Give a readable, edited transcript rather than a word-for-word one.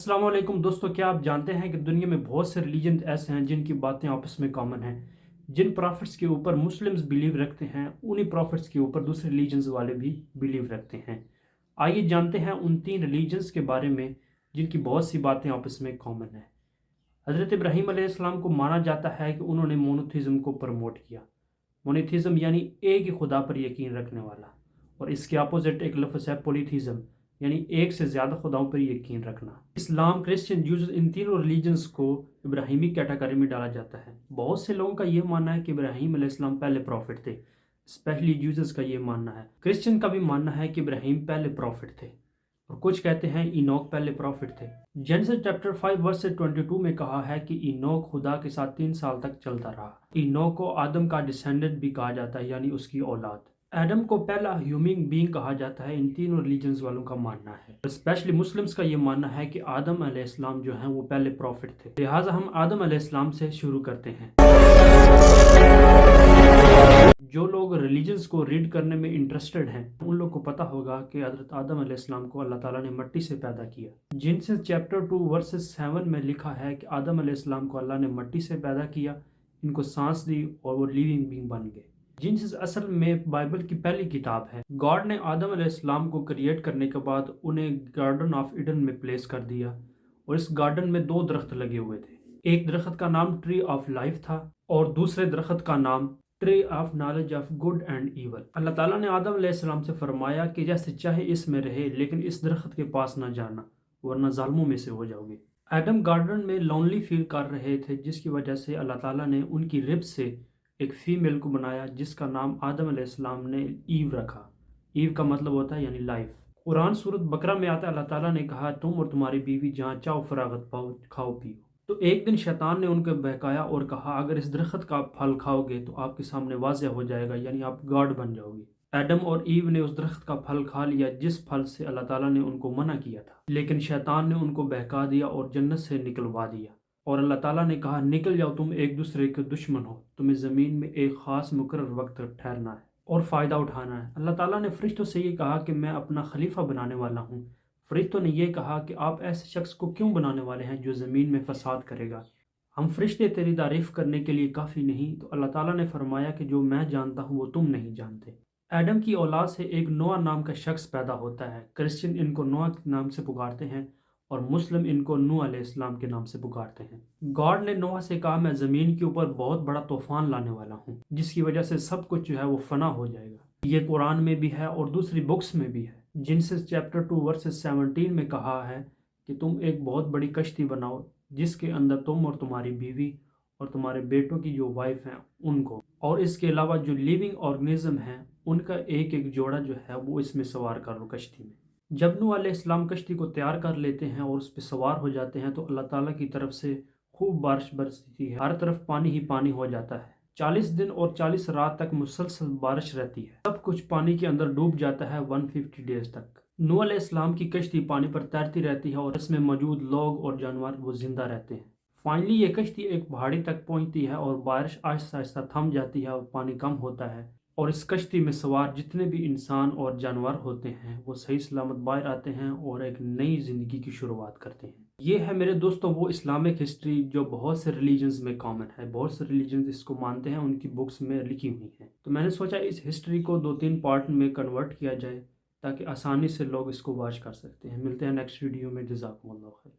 السلام علیکم دوستو، کیا آپ جانتے ہیں کہ دنیا میں بہت سے ریلیجن ایسے ہیں جن کی باتیں آپس میں کامن ہیں؟ جن پرافٹس کے اوپر مسلمز بلیو رکھتے ہیں انہی پرافٹس کے اوپر دوسرے ریلیجنز والے بھی بلیو رکھتے ہیں۔ آئیے جانتے ہیں ان تین ریلیجنز کے بارے میں جن کی بہت سی باتیں آپس میں کامن ہیں۔ حضرت ابراہیم علیہ السلام کو مانا جاتا ہے کہ انہوں نے مونوتھیزم کو پروموٹ کیا۔ مونوتھیزم یعنی ایک ہی خدا پر یقین رکھنے والا، اور اس کے اپوزٹ ایک لفظ ہے پولیتھیزم، یعنی ایک سے زیادہ خداؤں پر یقین رکھنا۔ اسلام، کرسچن، جوز، ان تینوں ریلیجنز کو ابراہیمی کیٹاگری میں ڈالا جاتا ہے۔ بہت سے لوگوں کا یہ ماننا ہے کہ ابراہیم علیہ السلام پہلے پروفٹ تھے، اسپیشلی جوزز کا یہ ماننا ہے۔ کرسچن کا بھی ماننا ہے کہ ابراہیم پہلے پروفٹ تھے، اور کچھ کہتے ہیں اینوک پہلے پروفٹ تھے۔ جینیسس چیپٹر 5 ورس 22 میں کہا ہے کہ اینوک خدا کے ساتھ 3 سال تک چلتا رہا۔ اینوک کو آدم کا ڈسینڈنٹ بھی کہا جاتا ہے، یعنی اس کی اولاد۔ ایڈم کو پہلا ہیومن بینگ کہا جاتا ہے، ان تینوں ریلیجنز والوں کا ماننا ہے۔ اسپیشلی مسلمز کا یہ ماننا ہے کہ آدم علیہ السلام جو ہیں وہ پہلے پروفٹ تھے، لہٰذا ہم آدم علیہ السلام سے شروع کرتے ہیں۔ جو لوگ ریلیجنز کو ریڈ کرنے میں انٹرسٹڈ ہیں ان لوگ کو پتہ ہوگا کہ حضرت آدم علیہ السلام کو اللہ تعالیٰ نے مٹی سے پیدا کیا۔ جینیسس چیپٹر 2 ورسز 7 میں لکھا ہے کہ آدم علیہ السلام کو اللہ نے مٹی سے پیدا کیا، ان کو سانس دی اور وہ لیونگ بینگ بن گئے۔ جینیسس اصل میں بائبل کی پہلی کتاب ہے۔ گاڈ نے آدم علیہ السلام کو کریٹ کرنے کے بعد انہیں گارڈن آف ایڈن میں پلیس کر دیا، اور اس گارڈن میں 2 درخت لگے ہوئے تھے۔ ایک درخت کا نام ٹری آف لائف تھا، اور دوسرے درخت کا نام tree of knowledge of good and evil. Allah تعالیٰ نے آدم علیہ السلام سے فرمایا کہ جیسے چاہے اس میں رہے، لیکن اس درخت کے پاس نہ جانا ورنہ ظالموں میں سے ہو جاؤ گے۔ ایڈم گارڈن میں لونلی فیل کر رہے تھے، جس کی وجہ سے اللہ تعالیٰ نے ان کی رب سے ایک فیمیل کو بنایا جس کا نام آدم علیہ السلام نے ایو رکھا۔ ایو کا مطلب ہوتا ہے یعنی لائف۔ قرآن سورۃ بقرہ میں آتا ہے اللہ تعالیٰ نے کہا تم اور تمہاری بیوی جہاں چاہو فراغت پاؤ، کھاؤ پیو۔ تو ایک دن شیطان نے ان کو بہکایا اور کہا اگر اس درخت کا پھل کھاؤ گے تو آپ کے سامنے واضح ہو جائے گا، یعنی آپ گاڈ بن جاؤ گے۔ ایڈم اور ایو نے اس درخت کا پھل کھا لیا جس پھل سے اللہ تعالیٰ نے ان کو منع کیا تھا، لیکن شیطان نے ان کو بہکا دیا اور جنت سے نکلوا دیا، اور اللہ تعالیٰ نے کہا نکل جاؤ، تم ایک دوسرے کے دشمن ہو، تمہیں زمین میں ایک خاص مقرر وقت ٹھہرنا ہے اور فائدہ اٹھانا ہے۔ اللہ تعالیٰ نے فرشتوں سے یہ کہا کہ میں اپنا خلیفہ بنانے والا ہوں۔ فرشتوں نے یہ کہا کہ آپ ایسے شخص کو کیوں بنانے والے ہیں جو زمین میں فساد کرے گا؟ ہم فرشتے تیری تعریف کرنے کے لیے کافی نہیں؟ تو اللہ تعالیٰ نے فرمایا کہ جو میں جانتا ہوں وہ تم نہیں جانتے۔ ایڈم کی اولاد سے ایک نوح نام کا شخص پیدا ہوتا ہے۔ کرسچن ان کو نوح کے نام سے پکارتے ہیں، اور مسلم ان کو نوح علیہ السلام کے نام سے پکارتے ہیں۔ گاڈ نے نوح سے کہا میں زمین کے اوپر بہت بڑا طوفان لانے والا ہوں، جس کی وجہ سے سب کچھ جو ہے وہ فنا ہو جائے گا۔ یہ قرآن میں بھی ہے اور دوسری بکس میں بھی ہے۔ جینیسس چیپٹر 2 ورسز 17 میں کہا ہے کہ تم ایک بہت بڑی کشتی بناؤ جس کے اندر تم اور تمہاری بیوی اور تمہارے بیٹوں کی جو وائف ہیں ان کو، اور اس کے علاوہ جو لیونگ آرگنزم ہیں ان کا ایک ایک جوڑا جو ہے وہ اس میں سوار کر لو کشتی میں۔ جب نوح علیہ السلام کشتی کو تیار کر لیتے ہیں اور اس پہ سوار ہو جاتے ہیں تو اللہ تعالیٰ کی طرف سے خوب بارش برستی ہے، ہر طرف پانی ہی پانی ہو جاتا ہے۔ 40 دن اور 40 رات تک مسلسل بارش رہتی ہے، سب کچھ پانی کے اندر ڈوب جاتا ہے 150 ڈیز تک۔ نوح علیہ السلام کی کشتی پانی پر تیرتی رہتی ہے اور اس میں موجود لوگ اور جانور وہ زندہ رہتے ہیں۔ فائنلی یہ کشتی ایک پہاڑی تک پہنچتی ہے اور بارش آہستہ آہستہ تھم جاتی ہے اور پانی کم ہوتا ہے، اور اس کشتی میں سوار جتنے بھی انسان اور جانور ہوتے ہیں وہ صحیح سلامت باہر آتے ہیں اور ایک نئی زندگی کی شروعات کرتے ہیں۔ یہ ہے میرے دوستوں وہ اسلامک ہسٹری جو بہت سے ریلیجنز میں کامن ہے، بہت سے ریلیجنز اس کو مانتے ہیں، ان کی بکس میں لکھی ہوئی ہیں۔ تو میں نے سوچا اس ہسٹری کو 2-3 پارٹ میں کنورٹ کیا جائے تاکہ آسانی سے لوگ اس کو واچ کر سکتے ہیں۔ ملتے ہیں نیکسٹ ویڈیو میں، جزاکم اللہ خیر۔